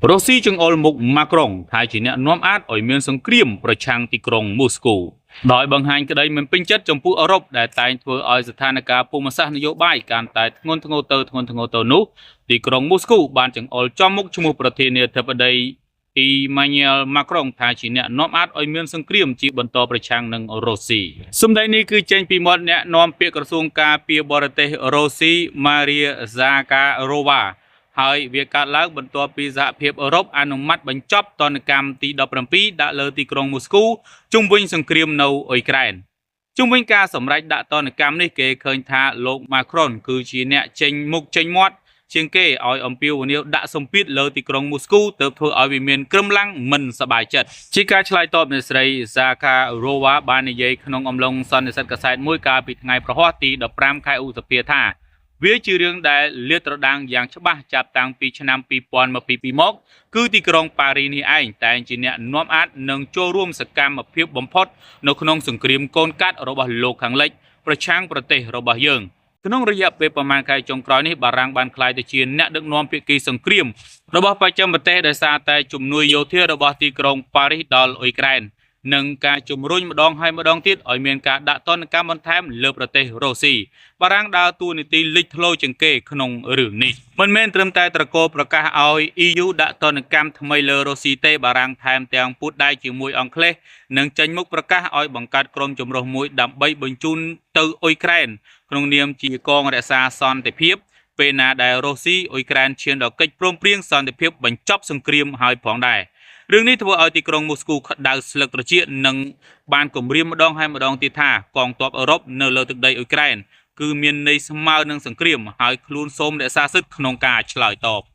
រុស្ស៊ីចង្អុលមុខម៉ាក្រុងថាជាអ្នកនាំអាតឲ្យមានសង្គ្រាមប្រឆាំងទីក្រុងមូស្គូដោយបង្ហាញក្តីមិនពេញចិត្តចំពោះអឺរ៉ុបដែលតែងធ្វើឲ្យស្ថានភាពភូមិសាស្ត្រនយោបាយកាន់តែធ្ងន់ធ្ងរទៅនោះទីក្រុងមូស្គូបានចង្អុលចំមុខឈ្មោះប្រធានាធិបតីអ៊ីម៉ាញ៉ែលម៉ាក្រុងថាជាអ្នកនាំអាតឲ្យមានសង្គ្រាមជាបន្តប្រឆាំងនឹងរុស្ស៊ីសម្ដីនេះគឺចេញពីមាត់អ្នកនាំពាក្យក្រសួងការពារបរទេសរុស្ស៊ីម៉ារីហ្សាការ៉ូវ៉ាហើយវាកើតឡើងបន្ទាប់ពីសហភាពអឺរ៉ុបអនុម័តបញ្ចប់ទណ្ឌកម្មទី17ដាក់លើទីក្រុងមូស្គូជុំវិញសង្គ្រាមនៅអ៊ុយក្រែនជុំវិញការសម្រេចដាក់ទណ្ឌកម្មនេះគេឃើញថាលោកម៉ាក្រុនគឺជាអ្នកចេញមុខចេញមាត់ជាងគេឲ្យអំពាវនាវដាក់សម្ពាធលើទីក្រុងមូស្គូទើបធ្វើឲ្យវាមានក្រឹមឡើងមិនសប្បាយចិត្តជាការឆ្លើយតបនៃស្រី Zakharova បាននិយាយក្នុងអំឡុងសន្និសីទកាសែតមួយកាលពីថ្ងៃប្រហ័សទី15ខែឧសភាថាវាជារឿងដែលលាតត្រដាងយ៉ាងច្បាស់ចាប់តាំងពីឆ្នាំ2022មកគឺទីក្រុងប៉ារីសនេះឯងតែងជាអ្នកនាំអាតនិងចូលរួមសកម្មភាពបំផុតនៅក្នុងសង្គ្រាមកូនកាត់របស់លោកខាងលិចប្រឆាំងប្រទេសរបស់យើងក្នុងរយៈពេលប្រមាណខែចុងក្រោយនេះបារាំងបានក្លាយទៅជាអ្នកដឹកនាំភាគីសង្គ្រាមរបស់បច្ចឹមប្រទេសដោយសារតែជំនួយយោធារបស់ទីក្រុងប៉ារីសដល់អ៊ុយក្រែននិងការជំរុញម្ដងហើយម្ដងទៀតឲ្យមានការដាក់ទណ្ឌកម្មបន្ថែមលើប្រទេសរុស្ស៊ីបារាំងដើរតួនាទីលេចធ្លោជាងគេក្នុងរឿងនេះមិនមែនត្រឹមតែត្រកូលប្រកាសឲ្យ EU ដាក់ទណ្ឌកម្មថ្មីលើរុស្ស៊ីទេបារាំងថែមទាំងពួតដៃជាមួយអង់គ្លេសនិងចេញមុខប្រកាសឲ្យបង្កើតក្រុមចម្រុះមួយដើម្បីបញ្ជូនទៅអ៊ុយក្រែនក្នុងនាមជាកងរក្សាសន្តិភាពពេលណាដែលរុស្ស៊ីអ៊ុយក្រែនឈានដល់កិច្ចព្រមព្រៀងសន្តិភាពបញ្ចប់សង្គ្រាមហើយផងដែររឿងនេះធ្វើឲ្យទីក្រុងមូស្គូក្តៅស្លឹកត្រចៀកនិងបានគម្រាមម្ដងហើយម្ដងទៀតថាកងទ័ពអឺរ៉ុបនៅលើទឹកដីអ៊ុយក្រែនគឺមានន័យស្មើនឹងសង្គ្រាមហើយខ្លួនសូមរក្សាសិទ្ធិក្នុងការឆ្លើយតប